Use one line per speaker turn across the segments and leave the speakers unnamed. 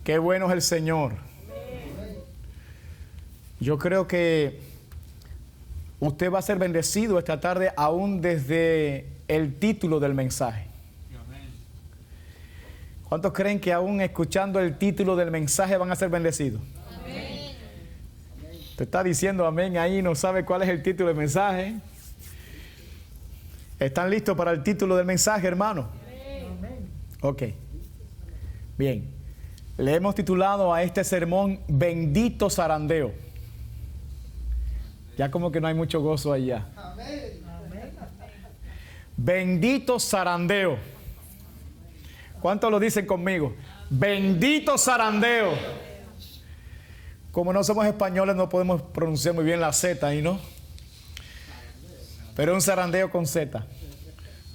Qué bueno es el Señor. Yo creo que usted va a ser bendecido esta tarde aún desde el título del mensaje. ¿Cuántos creen que aún escuchando el título del mensaje van a ser bendecidos? Amén. Te está diciendo amén ahí, no sabe cuál es el título del mensaje. ¿Están listos para el título del mensaje, hermano? Amén. Ok. Bien. Le hemos titulado a este sermón Bendito Zarandeo. Ya como que no hay mucho gozo allá. Amén. Bendito zarandeo. ¿Cuántos lo dicen conmigo? Bendito zarandeo. Como no somos españoles no podemos pronunciar muy bien la Z ahí, ¿no? Pero un zarandeo con Z.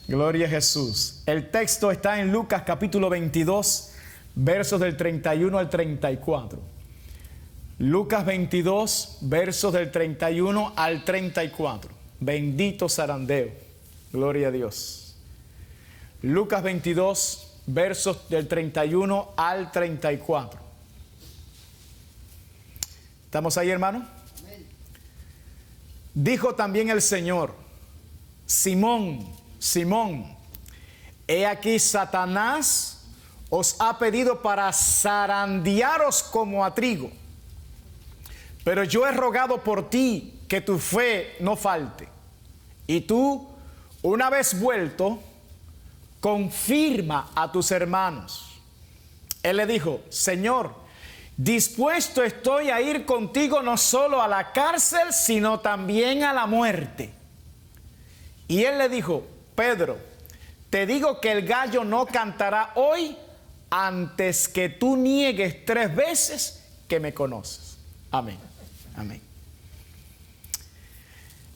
Gloria a Jesús. El texto está en Lucas capítulo 22, versos del 31 al 34. Lucas 22, versos del 31 al 34. Bendito zarandeo. Gloria a Dios. Lucas 22, versos del 31 al 34. ¿Estamos ahí, hermano? Dijo también el Señor: Simón, Simón, he aquí Satanás os ha pedido para zarandearos como a trigo. Pero yo he rogado por ti que tu fe no falte. Y tú, una vez vuelto, confirma a tus hermanos. Él le dijo: Señor, dispuesto estoy a ir contigo no solo a la cárcel, sino también a la muerte. Y él le dijo: Pedro, te digo que el gallo no cantará hoy antes que tú niegues 3 veces que me conoces. Amén. Amén.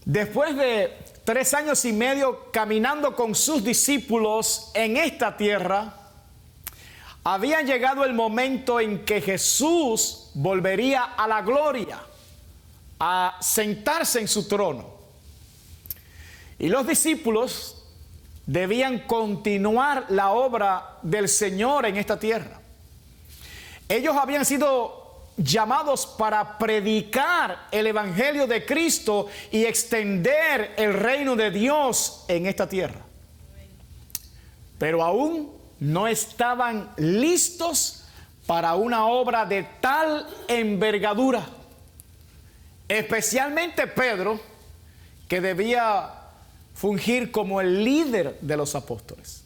Después de 3 años y medio caminando con sus discípulos en esta tierra, había llegado el momento en que Jesús volvería a la gloria, a sentarse en su trono. Y los discípulos debían continuar la obra del Señor en esta tierra. Ellos habían sido llamados para predicar el evangelio de Cristo y extender el reino de Dios en esta tierra. Pero aún no estaban listos para una obra de tal envergadura. Especialmente Pedro, que debía fungir como el líder de los apóstoles.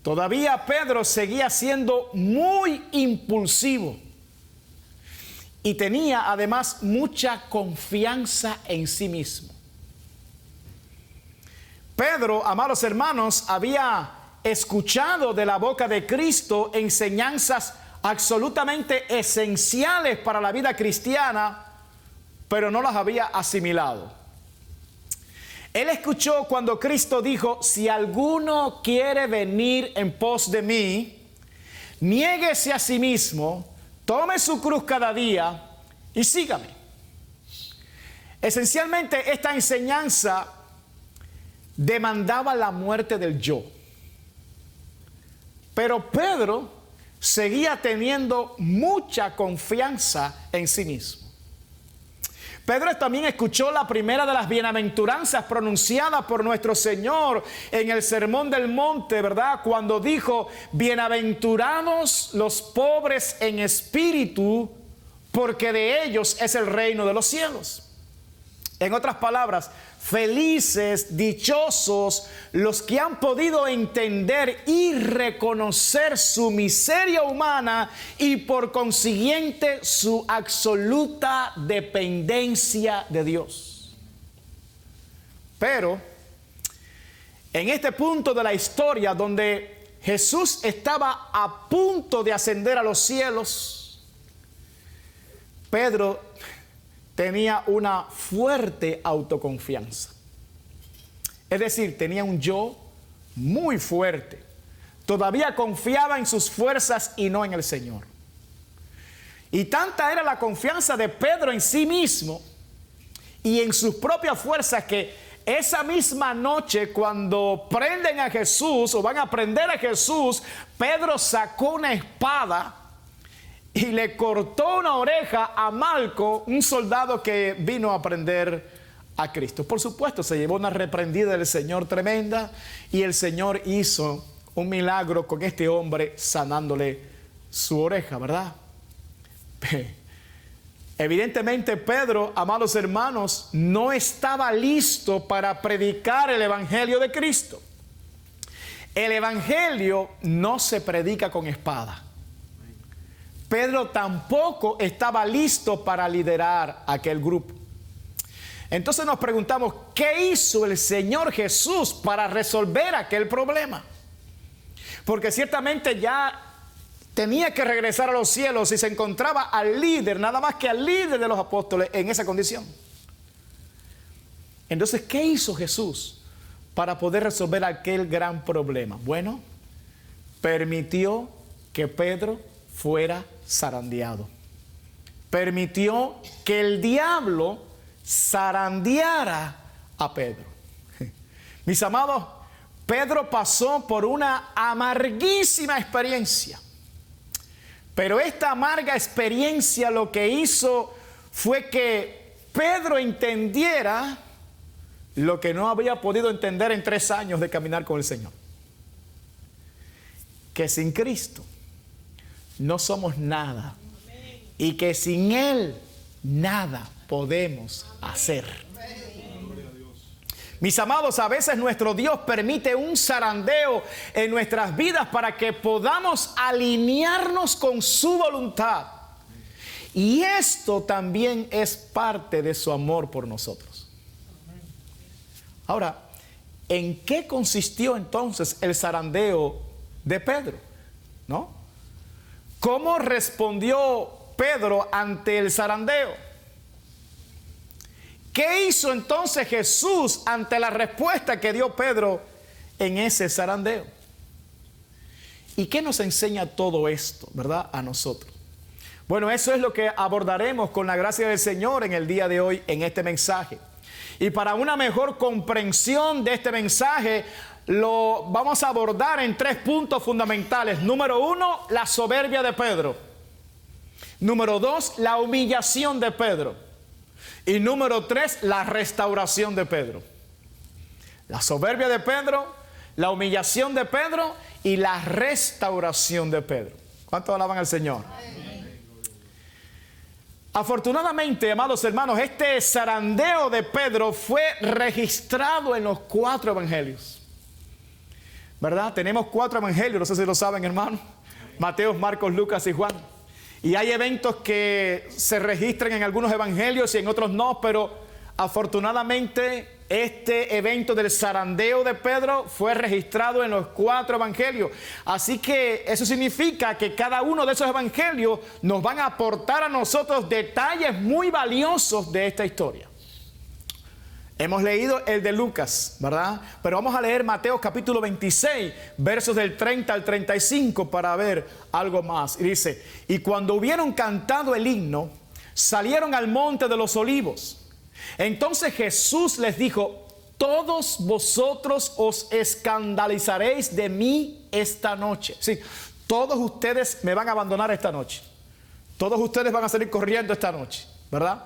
Todavía Pedro seguía siendo muy impulsivo. Y tenía además mucha confianza en sí mismo. Pedro, amados hermanos, había escuchado de la boca de Cristo enseñanzas absolutamente esenciales para la vida cristiana, pero no las había asimilado. Él escuchó cuando Cristo dijo: si alguno quiere venir en pos de mí, niéguese a sí mismo, tome su cruz cada día y sígame. Esencialmente esta enseñanza demandaba la muerte del yo. Pero Pedro seguía teniendo mucha confianza en sí mismo. Pedro también escuchó la primera de las bienaventuranzas pronunciadas por nuestro Señor en el Sermón del Monte, ¿verdad? Cuando dijo: bienaventurados los pobres en espíritu, porque de ellos es el reino de los cielos. En otras palabras, felices, dichosos los que han podido entender y reconocer su miseria humana y por consiguiente su absoluta dependencia de Dios. Pero en este punto de la historia donde Jesús estaba a punto de ascender a los cielos, Pedro tenía una fuerte autoconfianza. Es decir, tenía un yo muy fuerte. Todavía confiaba en sus fuerzas y no en el Señor. Y tanta era la confianza de Pedro en sí mismo y en sus propias fuerzas que esa misma noche, cuando prenden a Jesús o van a prender a Jesús, Pedro sacó una espada y le cortó una oreja a Malco, un soldado que vino a prender a Cristo. Por supuesto, se llevó una reprendida del Señor tremenda, y el Señor hizo un milagro con este hombre sanándole su oreja, ¿verdad? Evidentemente Pedro, amados hermanos, no estaba listo para predicar el evangelio de Cristo. El evangelio no se predica con espada. Pedro tampoco estaba listo para liderar aquel grupo. Entonces nos preguntamos, ¿qué hizo el Señor Jesús para resolver aquel problema? Porque ciertamente ya tenía que regresar a los cielos y se encontraba al líder, nada más que al líder de los apóstoles en esa condición. Entonces, ¿qué hizo Jesús para poder resolver aquel gran problema? Bueno, permitió que Pedro fuera zarandeado. Permitió que el diablo zarandeara a Pedro. Mis amados, Pedro pasó por una amarguísima experiencia. Pero esta amarga experiencia lo que hizo fue que Pedro entendiera lo que no había podido entender en 3 años de caminar con el Señor. Que sin Cristo no somos nada. Y que sin Él nada podemos hacer. Mis amados, a veces nuestro Dios permite un zarandeo en nuestras vidas para que podamos alinearnos con su voluntad. Y esto también es parte de su amor por nosotros. Ahora, ¿en qué consistió entonces el zarandeo de Pedro? ¿No? ¿Cómo respondió Pedro ante el zarandeo? ¿Qué hizo entonces Jesús ante la respuesta que dio Pedro en ese zarandeo? ¿Y qué nos enseña todo esto, verdad, a nosotros? Bueno, eso es lo que abordaremos con la gracia del Señor en el día de hoy, en este mensaje. Y para una mejor comprensión de este mensaje, lo vamos a abordar en 3 puntos fundamentales. Número 1, la soberbia de Pedro. Número 2, la humillación de Pedro. Y número 3, la restauración de Pedro. La soberbia de Pedro, la humillación de Pedro y la restauración de Pedro. ¿Cuántos alaban al Señor? Amén. Afortunadamente, amados hermanos, este zarandeo de Pedro fue registrado en los 4 evangelios. ¿Verdad? Tenemos 4 evangelios, no sé si lo saben, hermanos. Mateo, Marcos, Lucas y Juan. Y hay eventos que se registran en algunos evangelios y en otros no, pero afortunadamente este evento del zarandeo de Pedro fue registrado en los 4 evangelios. Así que eso significa que cada uno de esos evangelios nos van a aportar a nosotros detalles muy valiosos de esta historia. Hemos leído el de Lucas, ¿verdad? Pero vamos a leer Mateo capítulo 26, versos del 30 al 35 para ver algo más. Y dice, y cuando hubieron cantado el himno, salieron al monte de los olivos. Entonces Jesús les dijo, todos vosotros os escandalizaréis de mí esta noche. Sí, todos ustedes me van a abandonar esta noche. Todos ustedes van a salir corriendo esta noche, ¿verdad?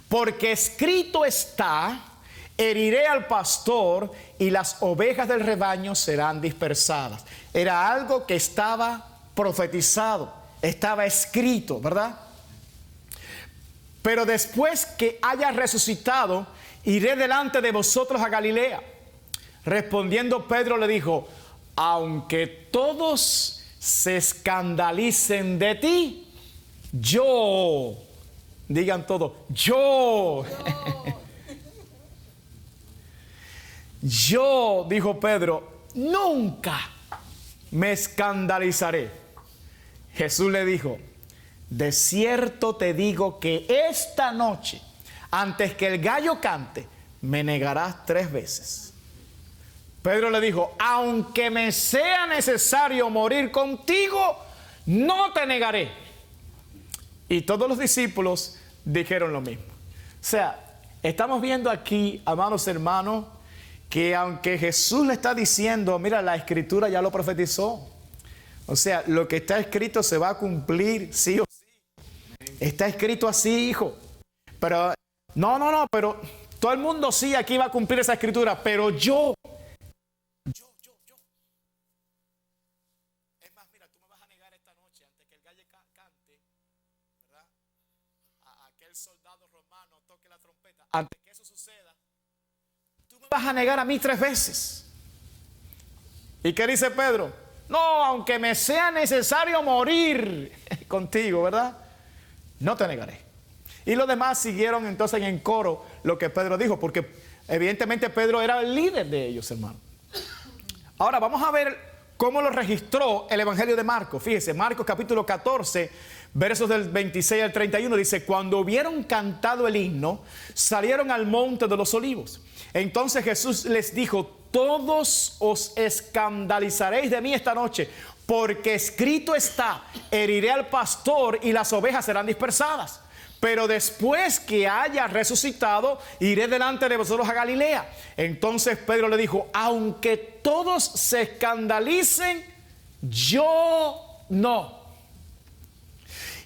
Porque escrito está, heriré al pastor y las ovejas del rebaño serán dispersadas. Era algo que estaba profetizado, estaba escrito, ¿verdad? Pero después que haya resucitado, iré delante de vosotros a Galilea. Respondiendo Pedro le dijo, aunque todos se escandalicen de ti, yo... Digan todo, yo, dijo Pedro, nunca me escandalizaré. Jesús le dijo, de cierto te digo que esta noche, antes que el gallo cante, me negarás 3 veces. Pedro le dijo, aunque me sea necesario morir contigo, no te negaré. Y todos los discípulos dijeron lo mismo. O sea, estamos viendo aquí, amados hermanos, que aunque Jesús le está diciendo, mira, la Escritura ya lo profetizó, O sea, lo que está escrito se va a cumplir, sí o sí. Está escrito así, hijo. Pero, no, pero todo el mundo sí aquí va a cumplir esa escritura, pero yo. Es más, mira, tú me vas a negar esta noche antes que el gallo cante, ¿verdad? A aquel soldado romano toque la trompeta. Antes que eso suceda, tú me vas a negar a mí 3 veces. ¿Y qué dice Pedro? No, aunque me sea necesario morir contigo, ¿verdad? No te negaré. Y los demás siguieron entonces en coro lo que Pedro dijo, porque evidentemente Pedro era el líder de ellos, hermano. Ahora vamos a ver cómo lo registró el Evangelio de Marcos. Fíjese, Marcos capítulo 14, versos del 26 al 31, dice: cuando hubieron cantado el himno, salieron al monte de los olivos. Entonces Jesús les dijo: todos os escandalizaréis de mí esta noche, porque escrito está: heriré al pastor y las ovejas serán dispersadas. Pero después que haya resucitado, iré delante de vosotros a Galilea. Entonces Pedro le dijo: aunque todos se escandalicen, yo no.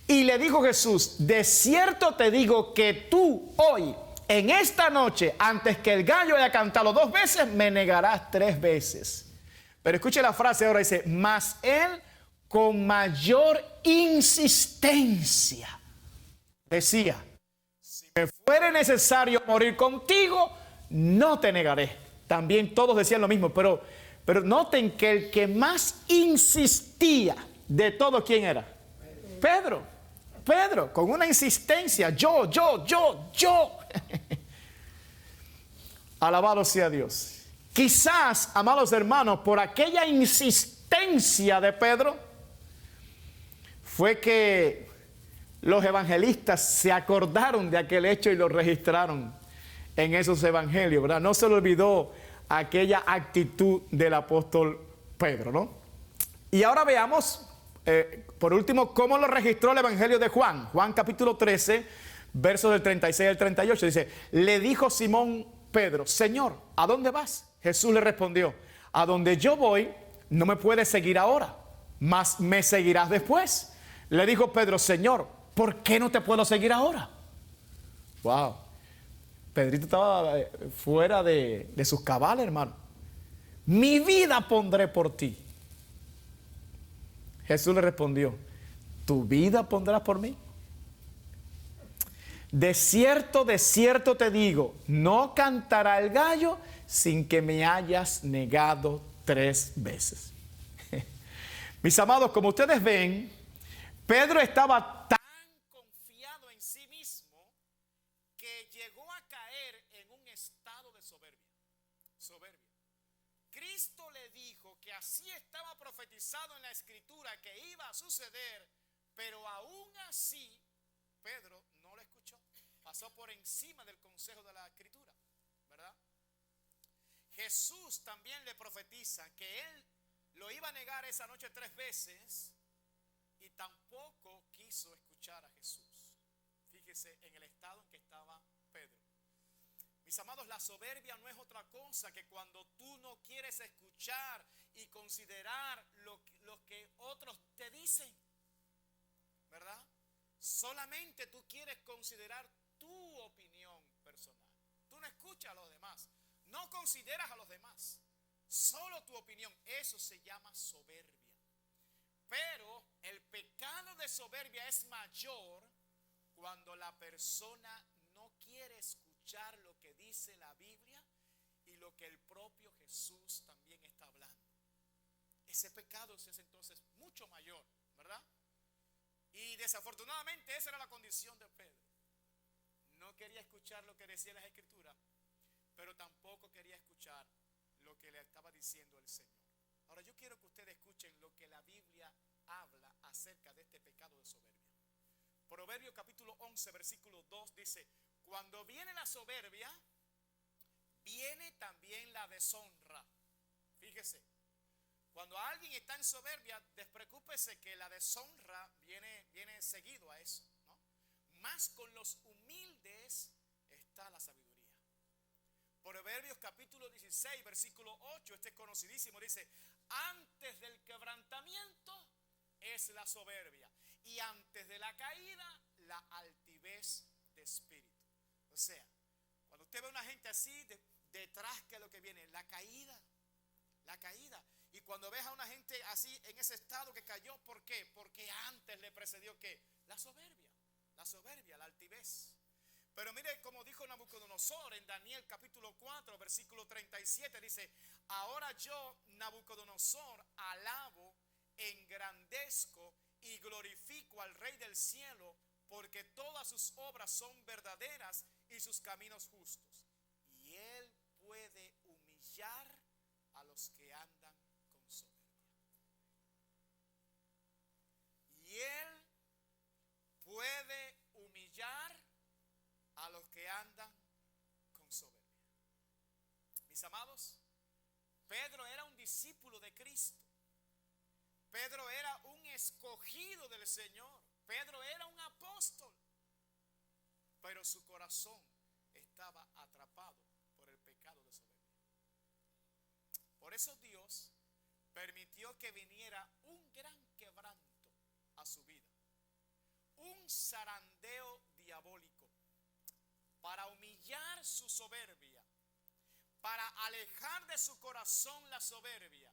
Y le dijo Jesús: de cierto te digo que tú hoy, en esta noche, antes que el gallo haya cantado 2 veces, me negarás 3 veces. Pero escuche la frase ahora, dice: mas él con mayor insistencia decía: si me fuere necesario morir contigo, no te negaré. También todos decían lo mismo, pero noten que el que más insistía de todos, ¿quién era? Pedro, con una insistencia: yo. Alabado sea Dios. Quizás, amados hermanos, por aquella insistencia de Pedro, fue que los evangelistas se acordaron de aquel hecho y lo registraron en esos evangelios, ¿verdad? No se le olvidó aquella actitud del apóstol Pedro, ¿no? Y ahora veamos, por último, cómo lo registró el evangelio de Juan. Juan capítulo 13, versos del 36 al 38, dice: le dijo Simón Pedro: Señor, ¿a dónde vas? Jesús le respondió: a donde yo voy, no me puedes seguir ahora, mas me seguirás después. Le dijo Pedro: Señor, ¿por qué no te puedo seguir ahora? Wow. Pedrito estaba fuera de sus cabales, hermano. Mi vida pondré por ti. Jesús le respondió: ¿tu vida pondrás por mí? De cierto te digo, no cantará el gallo sin que me hayas negado 3 veces. Mis amados, como ustedes ven, Pedro estaba tan confiado en sí mismo que llegó a caer en un estado de soberbia. Cristo le dijo que así estaba profetizado en la Escritura que iba a suceder, pero aún así Pedro no lo escuchó. Pasó por encima del consejo de la Escritura, ¿verdad? Jesús también le profetiza que él lo iba a negar esa noche 3 veces y tampoco quiso escuchar a Jesús. Fíjese en el estado en que estaba Pedro. Mis amados, la soberbia no es otra cosa que cuando tú no quieres escuchar y considerar lo que otros te dicen, ¿verdad? Solamente tú quieres considerar tu opinión personal. Tú no escuchas a los demás, no consideras a los demás, solo tu opinión. Eso se llama soberbia. Pero el pecado de soberbia es mayor cuando la persona no quiere escuchar lo que dice la Biblia y lo que el propio Jesús también está hablando. Ese pecado se hace entonces mucho mayor, ¿verdad? Y desafortunadamente esa era la condición de Pedro. No quería escuchar lo que decía las Escrituras, pero tampoco quería escuchar lo que le estaba diciendo el Señor. Ahora yo quiero que ustedes escuchen lo que la Biblia habla acerca de este pecado de soberbia. Proverbios capítulo 11, versículo 2 dice: cuando viene la soberbia, viene también la deshonra. Fíjese, cuando alguien está en soberbia, despreocúpese que la deshonra viene seguido a eso, ¿no? Más con los humildes está la sabiduría. Proverbios capítulo 16, versículo 8, este es conocidísimo, dice: antes del quebrantamiento, es la soberbia. Y antes de la caída, la altivez de espíritu. O sea, cuando usted ve a una gente así, detrás que es lo que viene, la caída. La caída. Y cuando ves a una gente así en ese estado que cayó, ¿por qué? Porque antes le precedió ¿qué? La soberbia, la altivez. Pero mire como dijo Nabucodonosor en Daniel capítulo 4 versículo 37, dice: ahora yo, Nabucodonosor, alabo, engrandezco y glorifico al Rey del cielo, porque todas sus obras son verdaderas y sus caminos justos. Y él puede humillar a los que andan con soberbia. Y él puede humillar a los que andan con soberbia. Mis amados, Pedro era un discípulo de Cristo. Pedro era un escogido del Señor. Pedro era un apóstol. Pero su corazón estaba atrapado por el pecado de soberbia. Por eso Dios permitió que viniera un gran quebranto a su vida. Un zarandeo diabólico para humillar su soberbia, para alejar de su corazón la soberbia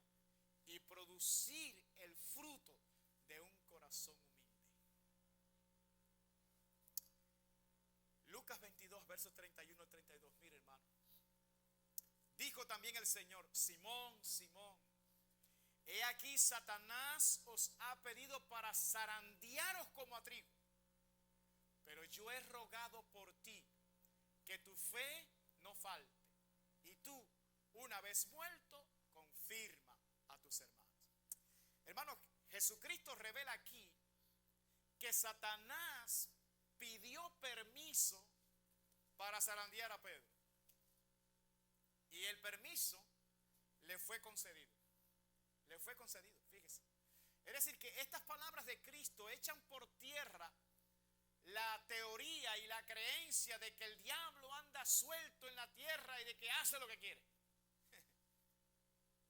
y producir el fruto de un corazón humilde. Lucas 22, versos 31 y 32. Mire, hermano. Dijo también el Señor: Simón, Simón, he aquí Satanás os ha pedido para zarandearos como a trigo. Pero yo he rogado por ti que tu fe no falte. Y tú, una vez vuelto, confirma a tus hermanos. Hermanos, Jesucristo revela aquí que Satanás pidió permiso para zarandear a Pedro. Y el permiso le fue concedido. Le fue concedido, fíjese. Es decir, que estas palabras de Cristo echan por tierra la teoría y la creencia de que el diablo anda suelto en la tierra y de que hace lo que quiere.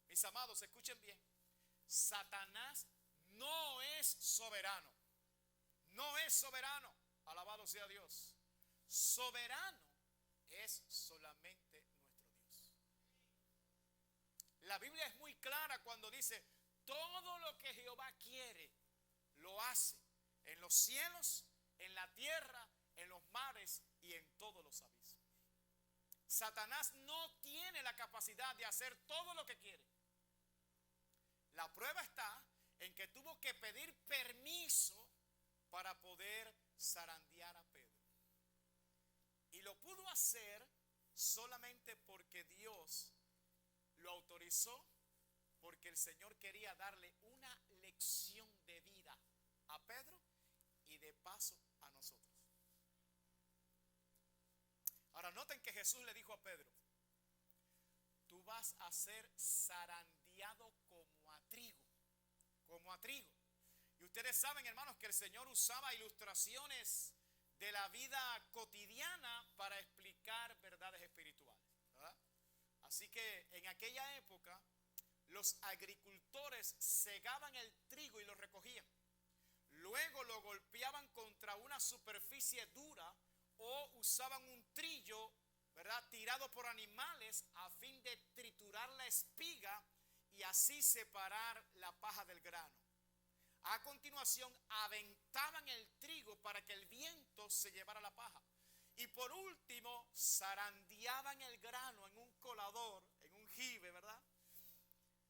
Mis amados, escuchen bien. Satanás no es soberano. No es soberano. Alabado sea Dios. Soberano es solamente nuestro Dios. La Biblia es muy clara cuando dice: todo lo que Jehová quiere, lo hace en los cielos, en la tierra, en los mares y en todos los abismos. Satanás no tiene la capacidad de hacer todo lo que quiere. La prueba está en que tuvo que pedir permiso para poder zarandear a Pedro. Y lo pudo hacer solamente porque Dios lo autorizó, porque el Señor quería darle una lección de vida a Pedro y de paso a nosotros. Ahora noten que Jesús le dijo a Pedro: tú vas a ser zarandeado como a trigo. Como a trigo. Y ustedes saben, hermanos, que el Señor usaba ilustraciones de la vida cotidiana para explicar verdades espirituales, ¿verdad? Así que en aquella época los agricultores segaban el trigo y lo recogían. Luego lo golpeaban contra una superficie dura o usaban un trillo, ¿verdad?, tirado por animales a fin de triturar la espiga y así separar la paja del grano. A continuación aventaban el trigo para que el viento se llevara la paja. Y por último zarandeaban el grano en un colador, en un jibe, ¿verdad?,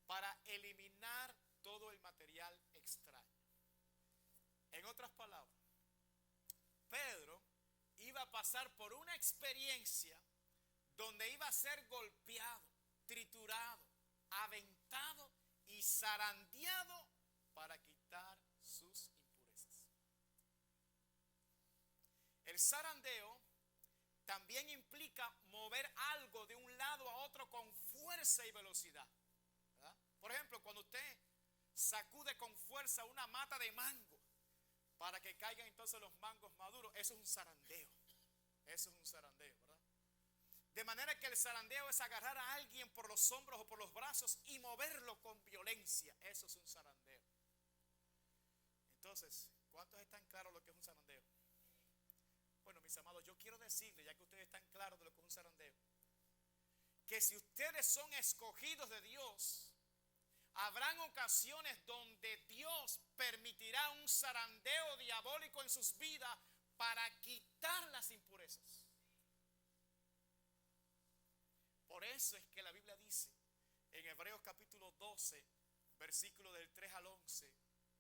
para eliminar todo el material extraño. En otras palabras, Pedro iba a pasar por una experiencia donde iba a ser golpeado, triturado, aventado y zarandeado para quitar sus impurezas. El zarandeo también implica mover algo de un lado a otro con fuerza y velocidad, ¿verdad? Por ejemplo, cuando usted sacude con fuerza una mata de mango para que caigan entonces los mangos maduros, eso es un zarandeo. Eso es un zarandeo, ¿verdad? De manera que el zarandeo es agarrar a alguien por los hombros o por los brazos y moverlo con violencia. Eso es un zarandeo. Entonces, ¿cuántos están claros lo que es un zarandeo? Bueno, mis amados, yo quiero decirles, ya que ustedes están claros de lo que es un zarandeo, que si ustedes son escogidos de Dios, habrán ocasiones donde Dios permitirá un zarandeo diabólico en sus vidas para quitar las impurezas. Por eso es que la Biblia dice en Hebreos capítulo 12, versículo del 3 al 11,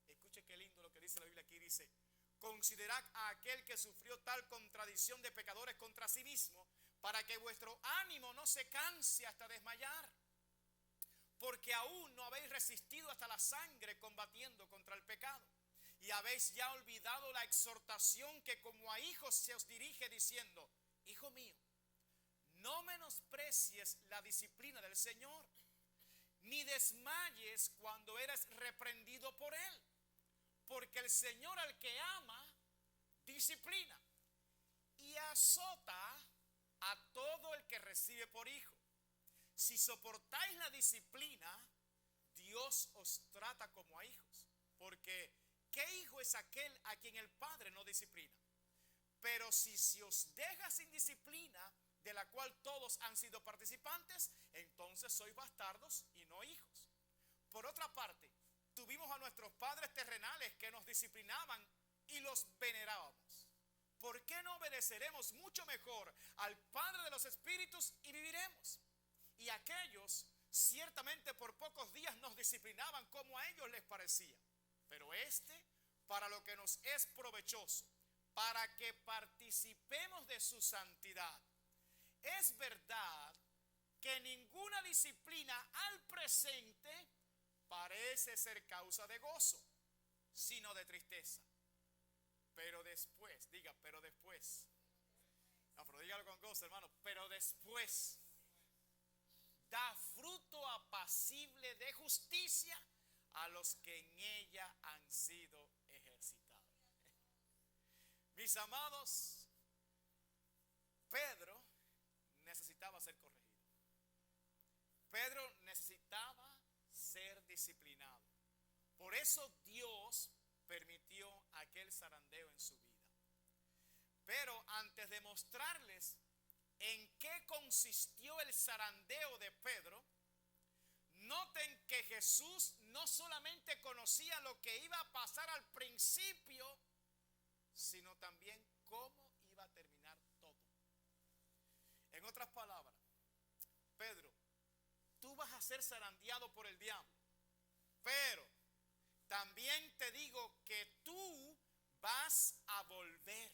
escuche qué lindo lo que dice la Biblia aquí, dice: considerad a aquel que sufrió tal contradicción de pecadores contra sí mismo, para que vuestro ánimo no se canse hasta desmayar, porque aún no habéis resistido hasta la sangre combatiendo contra el pecado, y habéis ya olvidado la exhortación que como a hijos se os dirige, diciendo: hijo mío, no menosprecies la disciplina del Señor, ni desmayes cuando eres reprendido por Él, porque el Señor al que ama disciplina y azota a todo el que recibe por hijo. Si soportáis la disciplina, Dios os trata como a hijos, porque ¿qué hijo es aquel a quien el Padre no disciplina? Pero si se os deja sin disciplina, de la cual todos han sido participantes, entonces sois bastardos y no hijos. Por otra parte, tuvimos a nuestros padres terrenales que nos disciplinaban y los venerábamos. ¿Por qué no obedeceremos mucho mejor al Padre de los Espíritus y viviremos? Y aquellos ciertamente por pocos días nos disciplinaban como a ellos les parecía, pero para lo que nos es provechoso, para que participemos de su santidad. Es verdad que ninguna disciplina al presente parece ser causa de gozo, sino de tristeza. Pero después, diga, pero después. No, pero dígalo con gozo, hermano. Pero después da fruto apacible de justicia a los que en ella han sido ejercitados. Mis amados, Pedro necesitaba ser corregido. Pedro necesitaba ser disciplinado. Por eso Dios permitió aquel zarandeo en su vida. Pero antes de mostrarles en qué consistió el zarandeo de Pedro, noten que Jesús no solamente conocía lo que iba a pasar al principio, sino también cómo iba a terminar todo. En otras palabras, Pedro, tú vas a ser zarandeado por el diablo, pero también te digo que tú vas a volver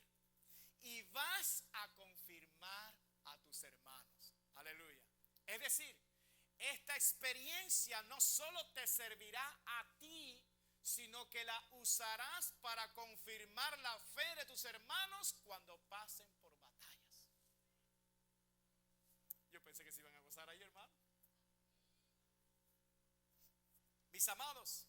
y vas a confirmar a tus hermanos. Aleluya. Es decir, esta experiencia no solo te servirá a ti, sino que la usarás para confirmar la fe de tus hermanos cuando pasen por batallas. Yo pensé que se iban a gozar ahí, hermano. Mis amados,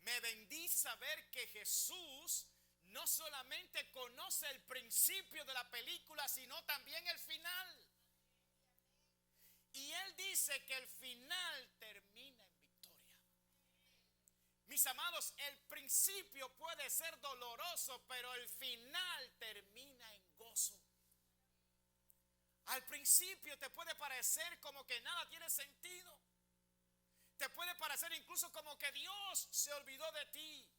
me bendice saber que Jesús no solamente conoce el principio de la película, sino también el final. Y Él dice que el final termina en victoria. Mis amados, el principio puede ser doloroso, pero el final termina en gozo. Al principio te puede parecer como que nada tiene sentido. Te puede parecer incluso como que Dios se olvidó de ti.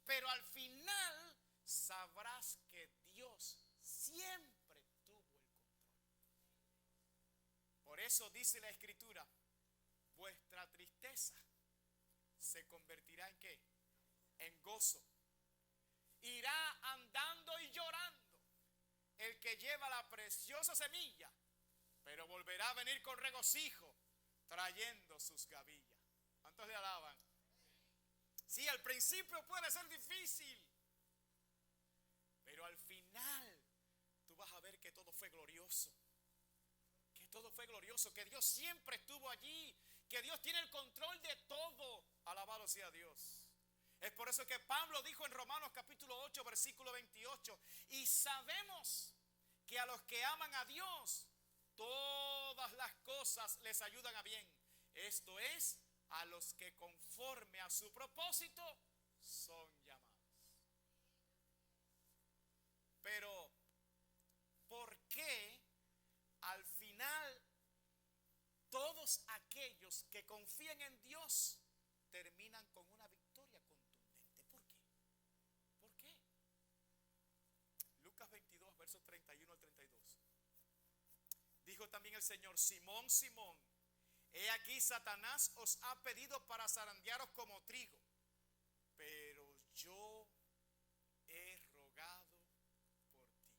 Pero al final sabrás que Dios siempre tuvo el control. Por eso dice la Escritura: vuestra tristeza se convertirá ¿en qué? En gozo. Irá andando y llorando el que lleva la preciosa semilla, pero volverá a venir con regocijo, trayendo sus gavillas. ¿Cuántos le alaban? Sí, al principio puede ser difícil, pero al final tú vas a ver que todo fue glorioso. Que todo fue glorioso, que Dios siempre estuvo allí, que Dios tiene el control de todo. Alabado sea Dios. Es por eso que Pablo dijo en Romanos capítulo 8, versículo 28, y sabemos que a los que aman a Dios, todas las cosas les ayudan a bien. Esto es, a los que conforme a su propósito son llamados. Pero, ¿por qué al final todos aquellos que confían en Dios terminan con una victoria contundente? ¿Por qué? ¿Por qué? Lucas 22, versos 31 al 32. Dijo también el Señor: Simón, Simón, he aquí Satanás os ha pedido para zarandearos como trigo, pero yo he rogado por ti.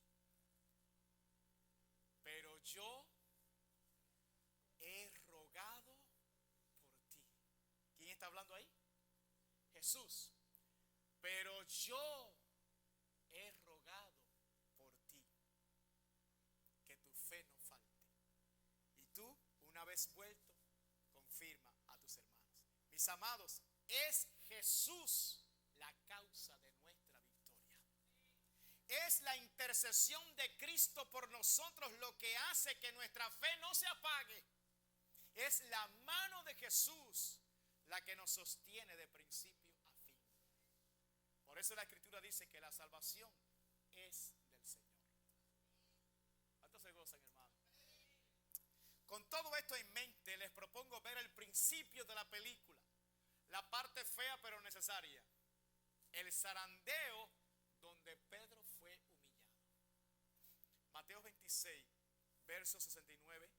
Pero yo he rogado por ti. ¿Quién está hablando ahí? Jesús. Pero yo he rogado por ti, que tu fe no falte. Y tú, una vez vuelto, confirma a tus hermanos. Mis amados, es Jesús la causa de nuestra victoria. Es la intercesión de Cristo por nosotros lo que hace que nuestra fe no se apague. Es la mano de Jesús la que nos sostiene de principio a fin. Por eso la Escritura dice que la salvación es del Señor. ¿Cuántos se gozan, hermano? Con todo esto en mente, les propongo ver el principio de la película, la parte fea pero necesaria, el zarandeo donde Pedro fue humillado. Mateo 26, versos 69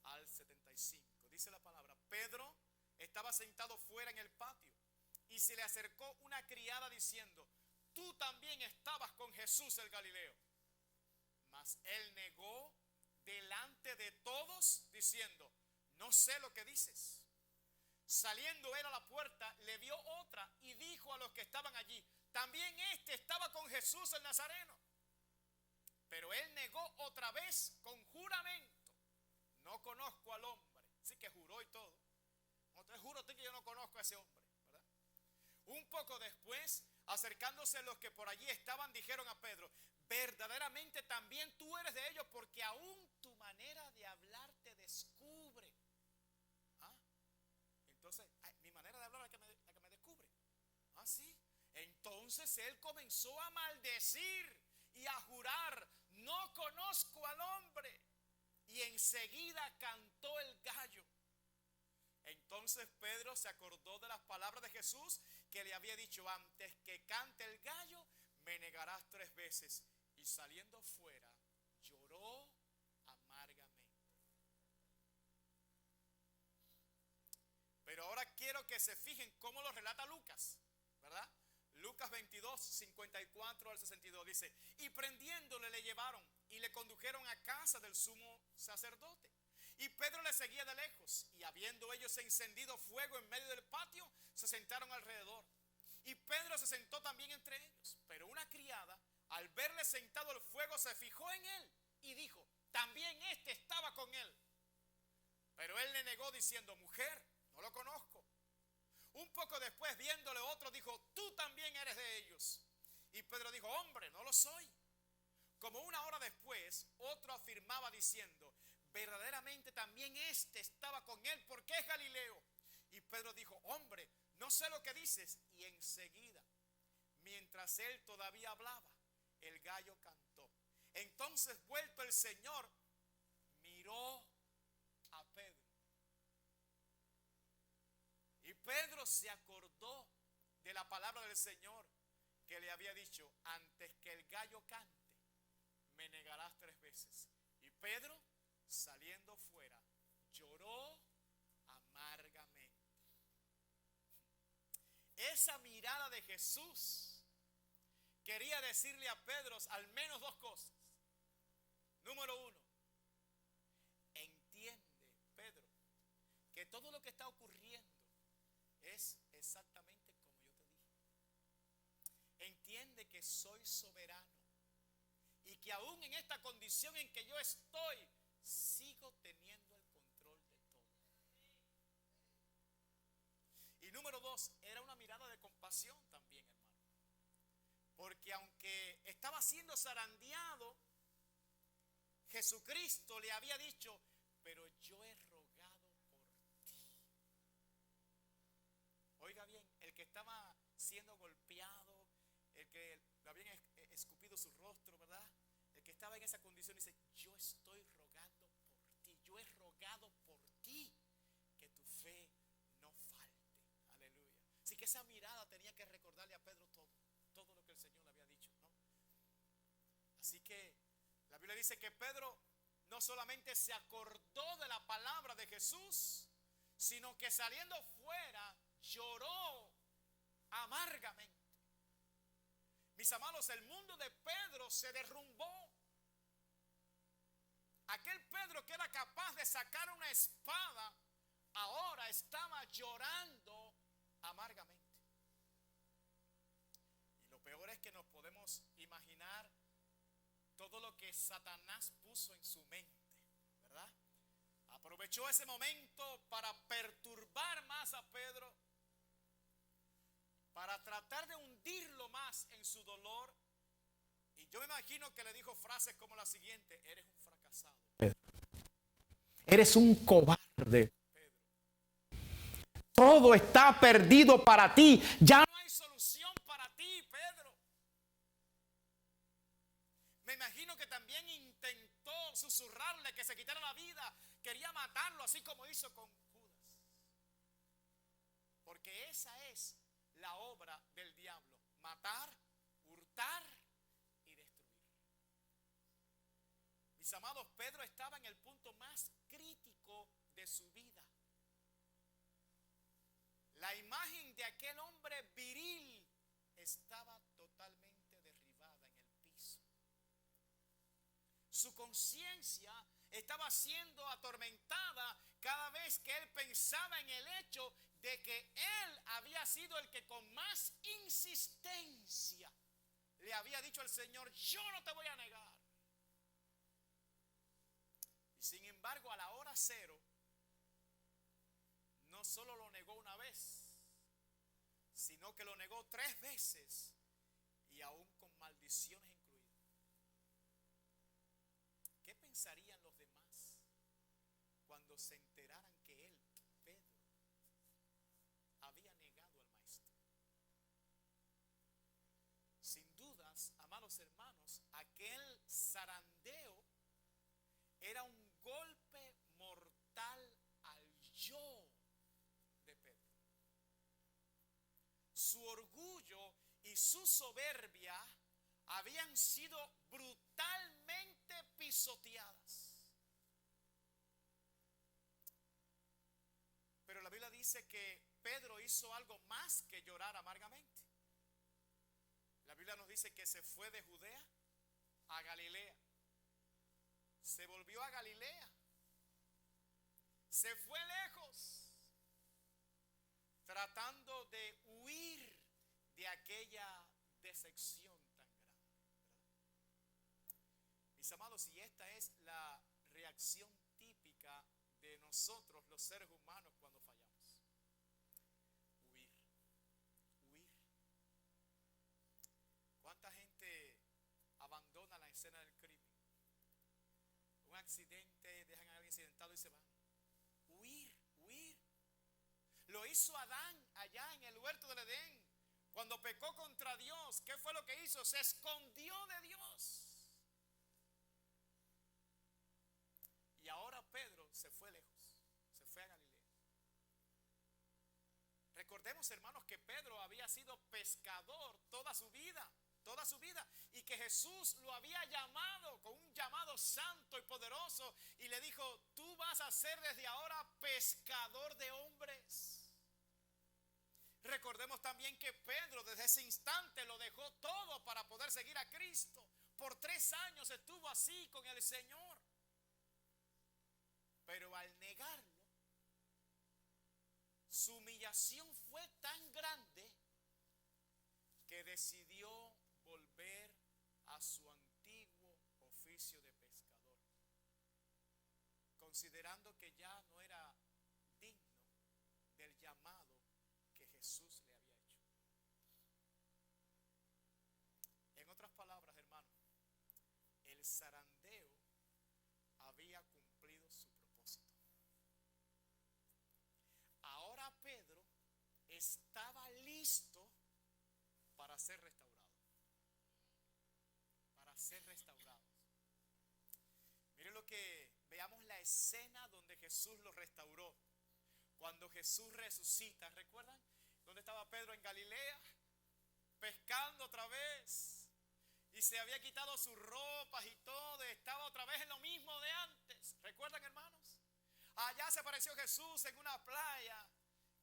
al 75. Dice la palabra: Pedro estaba sentado fuera en el patio y se le acercó una criada diciendo: tú también estabas con Jesús el Galileo. Mas él negó delante de todos diciendo: no sé lo que dices. Saliendo él a la puerta, le vio otra y dijo a los que estaban allí: también este estaba con Jesús el Nazareno. Pero él negó otra vez con juramento: no conozco al hombre. Así que juró y todo. No te juro a ti que yo no conozco a ese hombre, ¿verdad? Un poco después, acercándose los que por allí estaban, dijeron a Pedro: verdaderamente también tú eres de ellos, porque aún tu manera de hablar te descubre. ¿Ah? Entonces, mi manera de hablar es la que me descubre. Ah, sí. Entonces él comenzó a maldecir y a jurar: no conozco al hombre. Y enseguida cantó el gallo. Entonces Pedro se acordó de las palabras de Jesús, que le había dicho: antes que cante el gallo, me negarás 3 veces. Y saliendo fuera, lloró amargamente. Pero ahora quiero que se fijen cómo lo relata Lucas, ¿verdad? Lucas 22, 54 al 62 dice: y prendiéndole le llevaron y le condujeron a casa del sumo sacerdote. Y Pedro le seguía de lejos, y habiendo ellos encendido fuego en medio del patio, se sentaron alrededor. Y Pedro se sentó también entre ellos. Pero una criada, al verle sentado al fuego, se fijó en él y dijo: también este estaba con él. Pero él le negó diciendo: mujer, no lo conozco. Un poco después, viéndole otro, dijo: tú también eres de ellos. Y Pedro dijo: hombre, no lo soy. Como una hora después, otro afirmaba diciendo: verdaderamente también este estaba con él, porque es Galileo. Y Pedro dijo: hombre, no sé lo que dices. Y enseguida, mientras él todavía hablaba, el gallo cantó. Entonces, vuelto el Señor, miró a Pedro. Y Pedro se acordó de la palabra del Señor, que le había dicho: antes que el gallo cante, me negarás 3 veces. Y Pedro, saliendo fuera, lloró amargamente. Esa mirada de Jesús quería decirle a Pedro al menos 2 cosas. Número 1, entiende, Pedro, que todo lo que está ocurriendo es exactamente como yo te dije. Entiende que soy soberano y que aún en esta condición en que yo estoy, sigo teniendo el control de todo. Y número 2, era una mirada de compasión también, hermano. Porque aunque estaba siendo zarandeado, Jesucristo le había dicho: pero yo he rogado por ti. Oiga bien, el que estaba siendo golpeado, el que le habían escupido su rostro, ¿verdad? El que estaba en esa condición dice: yo estoy rogando por ti, yo he rogado por ti que tu fe no falte. Aleluya. Así que esa mirada tenía que recordarle a Pedro todo lo que el Señor le había dicho, ¿no? Así que la Biblia dice que Pedro no solamente se acordó de la palabra de Jesús, sino que saliendo fuera lloró amargamente. Mis amados, el mundo de Pedro se derrumbó. Aquel Pedro que era capaz de sacar una espada, ahora estaba llorando amargamente. Y lo peor es que nos podemos imaginar todo lo que Satanás puso en su mente, ¿verdad? Aprovechó ese momento para perturbar más a Pedro, para tratar de hundirlo más en su dolor. Y yo me imagino que le dijo frases como la siguiente: eres un fracasado, Pedro. Eres un cobarde, Pedro. Todo está perdido para ti. Ya no hay solución para ti, Pedro. Me imagino que también intentó susurrarle que se quitara la vida. Quería matarlo, así como hizo con Judas. Porque esa es la obra del diablo: matar, hurtar y destruir. Mis amados, Pedro estaba en el punto más crítico de su vida. La imagen de aquel hombre viril estaba totalmente derribada en el piso. Su conciencia estaba siendo atormentada cada vez que él pensaba en el hecho de que él había sido el que con más insistencia le había dicho al Señor: yo no te voy a negar. Y sin embargo, a la hora cero, no solo lo negó una vez, sino que lo negó 3 veces, y aún con maldiciones incluidas. ¿Qué pensarían los demás cuando se enteraran que él, Pedro, había negado al Maestro? Sin dudas, amados hermanos, aquel zarandeo era un golpe mortal al yo de Pedro. Su orgullo y su soberbia habían sido brutalmente pisoteadas. Pero la Biblia dice que Pedro hizo algo más que llorar amargamente. La Biblia nos dice que se fue de Judea a Galilea. Se volvió a Galilea. Se fue lejos, tratando de huir de aquella decepción tan grande, ¿verdad? Mis amados, y esta es la reacción típica de nosotros los seres humanos cuando fallamos: huir, huir. ¿Cuánta gente abandona la escena del crimen? Un accidente, dejan a alguien accidentado y se van. Huir, huir. Lo hizo Adán allá en el huerto del Edén. Cuando pecó contra Dios, ¿qué fue lo que hizo? Se escondió de Dios. Y ahora Pedro se fue lejos, se fue a Galilea. Recordemos, hermanos, que Pedro había sido pescador toda su vida, y que Jesús lo había llamado con un llamado santo y poderoso, y le dijo: tú vas a ser desde ahora pescador de hombres. Recordemos también que Pedro desde ese instante lo dejó todo para poder seguir a Cristo. Por 3 años estuvo así con el Señor. Pero al negarlo, su humillación fue tan grande que decidió volver a su antiguo oficio de pescador, considerando que ya no era digno del llamado que Jesús le había hecho. En otras palabras, hermano, el zarandeo había cumplido su propósito. Ahora Pedro estaba listo para ser restaurado. ser restaurados. Miren lo que, veamos la escena donde Jesús los restauró. Cuando Jesús resucita, ¿recuerdan? ¿Dónde estaba Pedro? En Galilea, pescando otra vez. Y se había quitado sus ropas y todo, estaba otra vez en lo mismo de antes. ¿Recuerdan, hermanos? Allá se apareció Jesús en una playa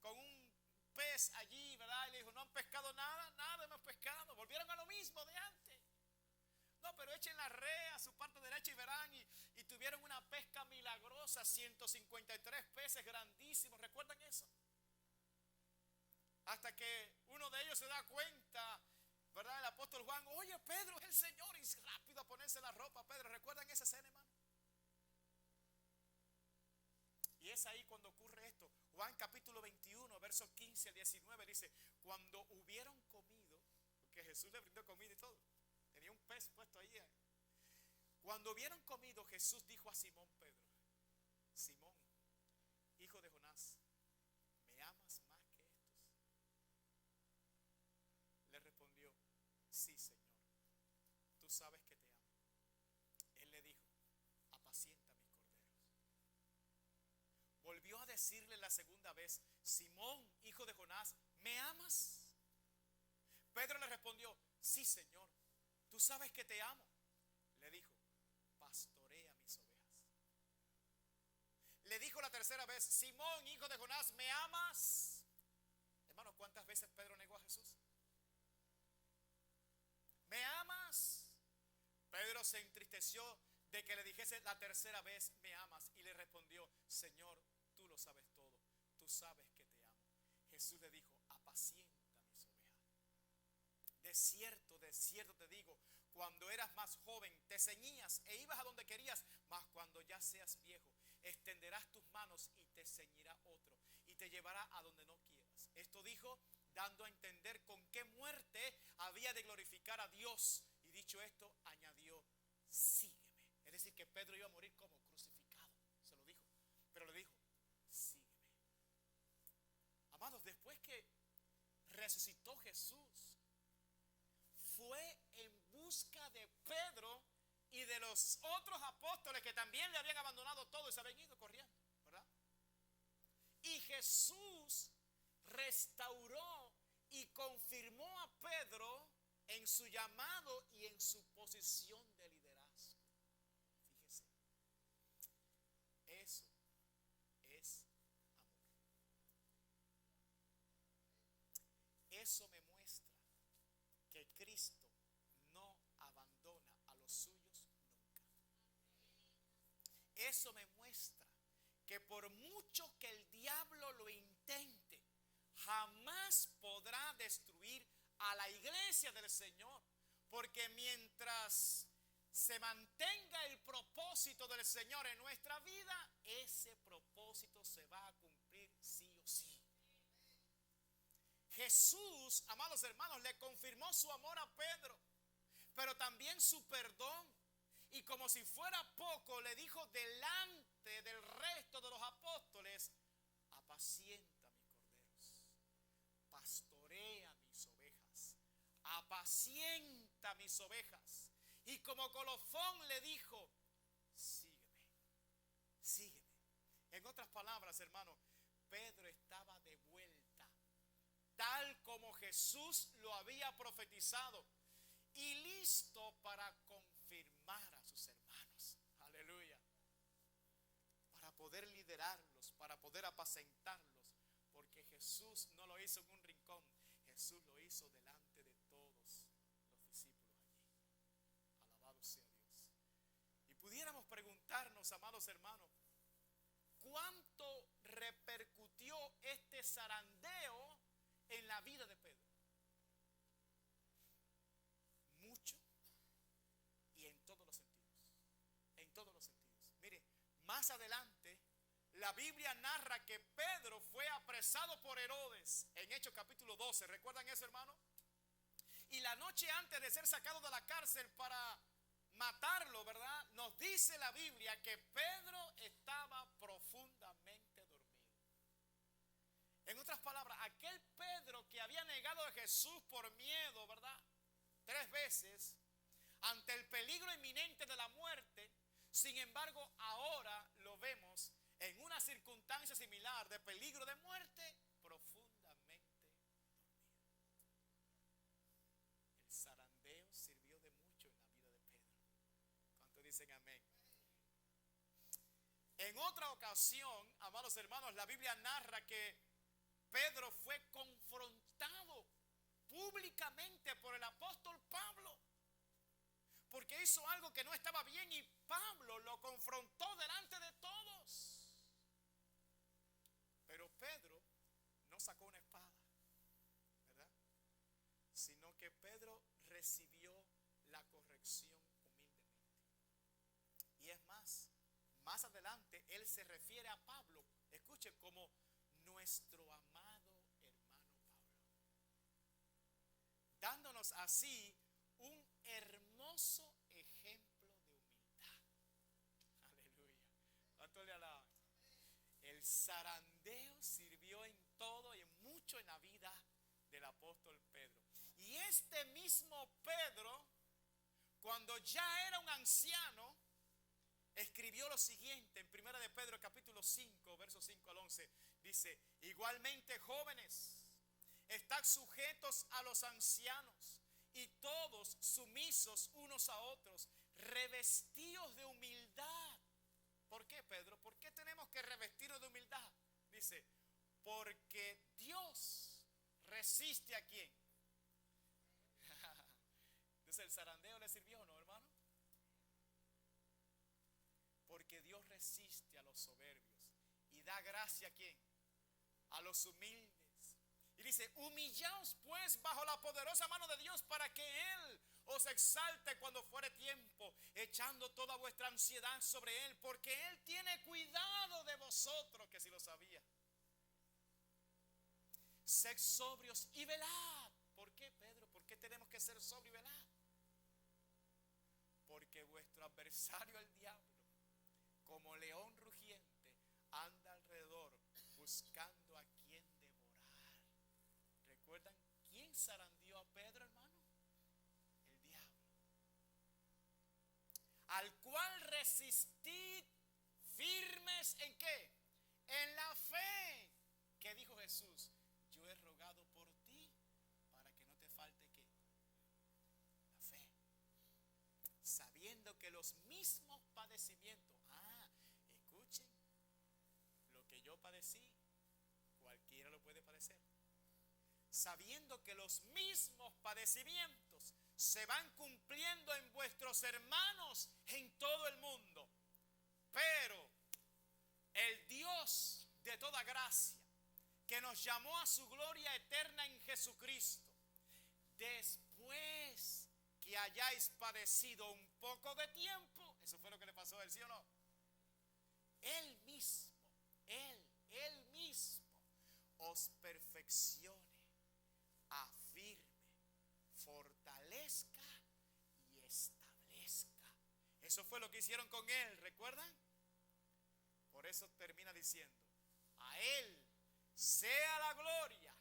con un pez allí, ¿verdad? Y le dijo, ¿no han pescado nada? Nada hemos pescado. Volvieron a lo mismo de antes. No, pero echen la red a su parte derecha y verán. Y tuvieron una pesca milagrosa, 153 peces grandísimos. ¿Recuerdan eso? Hasta que uno de ellos se da cuenta, ¿verdad? El apóstol Juan, oye, Pedro es el Señor. Y rápido a ponerse la ropa, Pedro. ¿Recuerdan esa escena, hermano? Y es ahí cuando ocurre esto. Juan capítulo 21, versos 15 al 19 dice, cuando hubieron comido, porque Jesús le brindó comida y todo, tenía un pez puesto ahí. Cuando hubieron comido, Jesús dijo a Simón Pedro, Simón, hijo de Jonás, ¿me amas más que estos? Le respondió, sí, Señor, tú sabes que te amo. Él le dijo, apacienta mis corderos. Volvió a decirle la segunda vez, Simón, hijo de Jonás, ¿me amas? Pedro le respondió, sí, Señor, tú sabes que te amo. Le dijo, pastorea mis ovejas. Le dijo la tercera vez, Simón, hijo de Jonás, ¿me amas? Hermanos, ¿cuántas veces Pedro negó a Jesús? ¿Me amas? Pedro se entristeció de que le dijese la tercera vez, ¿me amas? Y le respondió, Señor, tú lo sabes todo, tú sabes que te amo. Jesús le dijo, apacienta mis ovejas. De cierto te digo, cuando eras más joven te ceñías e ibas a donde querías, mas cuando ya seas viejo, extenderás tus manos y te ceñirá otro y te llevará a donde no quieras. Esto dijo, dando a entender con qué muerte había de glorificar a Dios. Y dicho esto, añadió, sígueme. Es decir, que Pedro iba a morir como crucificado, se lo dijo, pero le dijo, sígueme. Amados, después que resucitó Jesús, fue en busca de Pedro y de los otros apóstoles que también le habían abandonado todo y se habían ido corriendo, ¿verdad? Y Jesús restauró y confirmó a Pedro en su llamado y en su posición de liderazgo. Fíjese, eso es amor. Eso me muestra que Cristo no abandona a los suyos nunca. Eso me muestra que por mucho que el diablo lo intente, jamás podrá destruir a la iglesia del Señor, porque mientras se mantenga el propósito del Señor en nuestra vida, ese propósito se va a cumplir sí o sí. Jesús, amados hermanos, le confirmó su amor a Pedro, pero también su perdón. Y como si fuera poco, le dijo delante del resto de los apóstoles, apacienta mis corderos, pastorea mis ovejas, apacienta mis ovejas. Y como colofón le dijo, sígueme, sígueme. En otras palabras, hermano, Pedro estaba de vuelta, tal como Jesús lo había profetizado, y listo para confirmar a sus hermanos. Aleluya. Para poder liderarlos, para poder apacentarlos, porque Jesús no lo hizo en un rincón, Jesús lo hizo delante de todos los discípulos allí. Alabado sea Dios. Y pudiéramos preguntarnos, amados hermanos, ¿cuánto repercutió este zarandeo en la vida de Pedro? Mucho, y en todos los sentidos. En todos los sentidos. Mire, más adelante la Biblia narra que Pedro fue apresado por Herodes en Hechos capítulo 12. ¿Recuerdan eso, hermano? Y la noche antes de ser sacado de la cárcel para matarlo, ¿verdad? Nos dice la Biblia que Pedro estaba profundamente dormido. En otras palabras, aquel Pedro que había negado a Jesús por miedo, ¿verdad? 3 veces, ante el peligro inminente de la muerte. Sin embargo, ahora lo vemos en una circunstancia similar de peligro de muerte, profundamente dormido. El zarandeo sirvió de mucho en la vida de Pedro. ¿Cuántos dicen amén? En otra ocasión, amados hermanos, la Biblia narra que Pedro fue confrontado públicamente por el apóstol Pablo, porque hizo algo que no estaba bien, y Pablo lo confrontó delante de todos. Pero Pedro no sacó una espada, ¿verdad? Sino que Pedro recibió la corrección humildemente. Y es más adelante él se refiere a Pablo, escuche, como nuestro amado hermano Pablo, dándonos así un hermoso ejemplo de humildad. Aleluya. ¿Cuánto le alaban? El zarandeo sirvió en todo y en mucho en la vida del apóstol Pedro. Y este mismo Pedro, cuando ya era un anciano, escribió lo siguiente en 1 de Pedro capítulo 5, versos 5 al 11. Dice: igualmente, jóvenes, estad sujetos a los ancianos, y todos sumisos unos a otros, revestidos de humildad. ¿Por qué, Pedro? ¿Por qué tenemos que revestirnos de humildad? Dice: porque Dios resiste ¿a quién? Entonces, ¿el zarandeo le sirvió o no, hermano? Porque Dios resiste a los soberbios y da gracia ¿a quién? A los humildes. Y dice: humillaos pues bajo la poderosa mano de Dios, para que Él os exalte cuando fuere tiempo, echando toda vuestra ansiedad sobre Él, porque Él tiene cuidado de vosotros. Que si lo sabía. Sed sobrios y velad. ¿Por qué, Pedro? ¿Por qué tenemos que ser sobrios y velad? Porque vuestro adversario, el diablo, como león rugiente, anda alrededor buscando a quien devorar. ¿Recuerdan quién zarandeó a Pedro, hermano? El diablo. Al cual resistid firmes ¿en qué? En la fe. ¿Qué dijo Jesús? Yo he rogado por ti para que no te falte ¿qué? La fe. Sabiendo que los mismos padecimientos, escuchen, lo que yo padecí, cualquiera lo puede padecer. Sabiendo que los mismos padecimientos se van cumpliendo en vuestros hermanos en todo el mundo. Pero el Dios de toda gracia, que nos llamó a su gloria eterna en Jesucristo, después que hayáis padecido un poco de tiempo, eso fue lo que le pasó a él, ¿sí o no? Él mismo os perfeccione, afirme, fortalezca y establezca. Eso fue lo que hicieron con él, ¿recuerdan? Por eso termina diciendo: a Él sea la gloria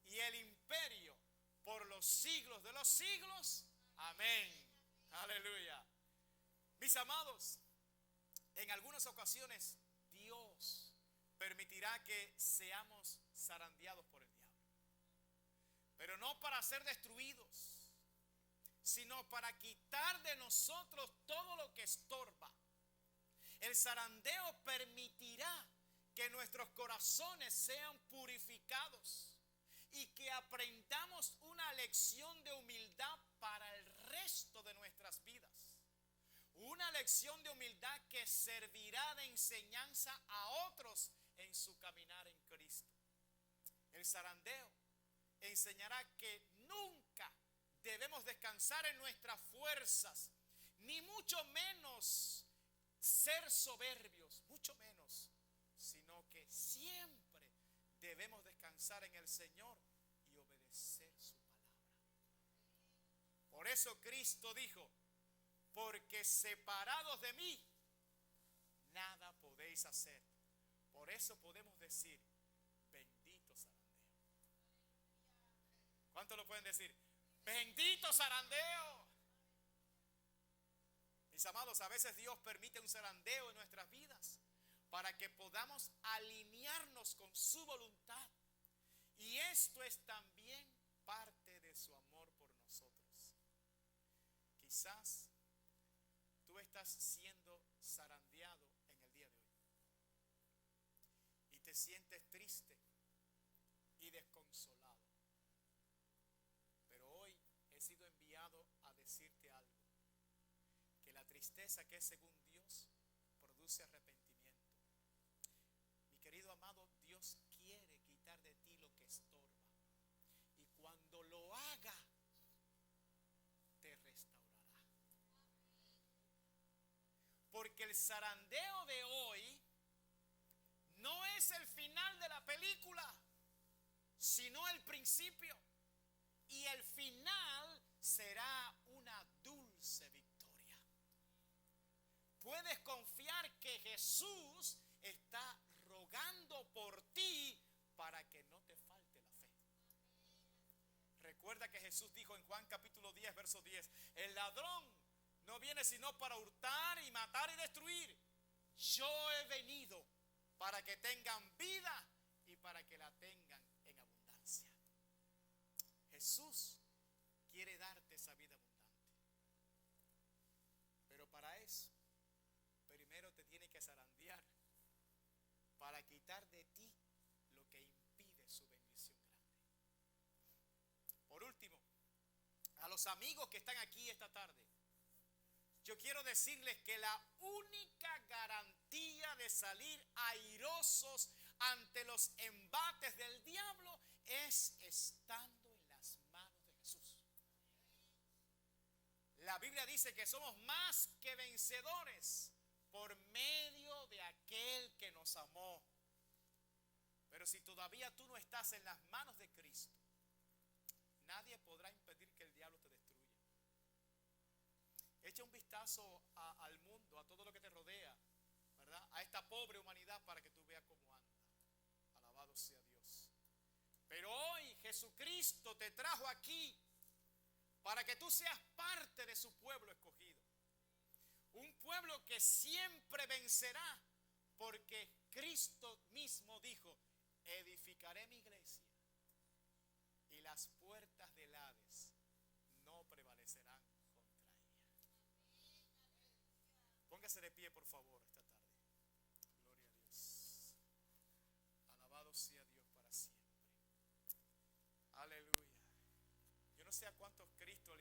y el imperio por los siglos de los siglos. Amén. Aleluya. Mis amados, en algunas ocasiones Dios permitirá que seamos zarandeados por el diablo, pero no para ser destruidos, sino para quitar de nosotros todo lo que estorba. El zarandeo permitirá que nuestros corazones sean purificados y que aprendamos una lección de humildad para el resto de nuestras vidas. Una lección de humildad que servirá de enseñanza a otros en su caminar en Cristo. El zarandeo enseñará que nunca debemos descansar en nuestras fuerzas, ni mucho menos ser soberbios, mucho menos, sino que siempre debemos descansar en el Señor y obedecer su palabra. Por eso Cristo dijo: porque separados de mí nada podéis hacer. Por eso podemos decir: bendito zarandeo. ¿Cuántos lo pueden decir? Bendito zarandeo. Mis amados, a veces Dios permite un zarandeo en nuestras vidas para que podamos alinearnos con su voluntad. Y esto es también parte de su amor por nosotros. Quizás tú estás siendo zarandeado en el día de hoy y te sientes triste y desconsolado. Pero hoy he sido enviado a decirte algo, que la tristeza que es según Dios produce arrepentimiento. Mi querido amado, Dios quiere quitar de ti lo que estorba, y cuando lo haga, te restaurará. Porque el zarandeo de hoy no es el final de la película, sino el principio. Y el final será una dulce victoria. Puedes confiar que Jesús está rogando por ti para que no te falte la fe. Recuerda que Jesús dijo en Juan capítulo 10, verso 10, el ladrón no viene sino para hurtar y matar y destruir. Yo he venido para que tengan vida y para que la tengan en abundancia. Jesús quiere darte esa vida abundante. Pero para eso, primero te tiene que zarandear para quitar de ti lo que impide su bendición grande. Por último, a los amigos que están aquí esta tarde, yo quiero decirles que la única garantía de salir airosos ante los embates del diablo es estando en las manos de Jesús. La Biblia dice que somos más que vencedores por medio de aquel que nos amó. Pero si todavía tú no estás en las manos de Cristo, nadie podrá impedir que el diablo te destruya. Echa un vistazo al mundo, a todo lo que te rodea, ¿verdad? A esta pobre humanidad para que tú veas cómo anda. Alabado sea Dios. Pero hoy Jesucristo te trajo aquí para que tú seas parte de su pueblo escogido. Un pueblo que siempre vencerá, porque Cristo mismo dijo, edificaré mi iglesia y las puertas del Hades no prevalecerán contra ella. Póngase de pie, por favor, esta tarde. Gloria a Dios. Alabado sea Dios para siempre. Aleluya. Yo no sé a cuántos Cristo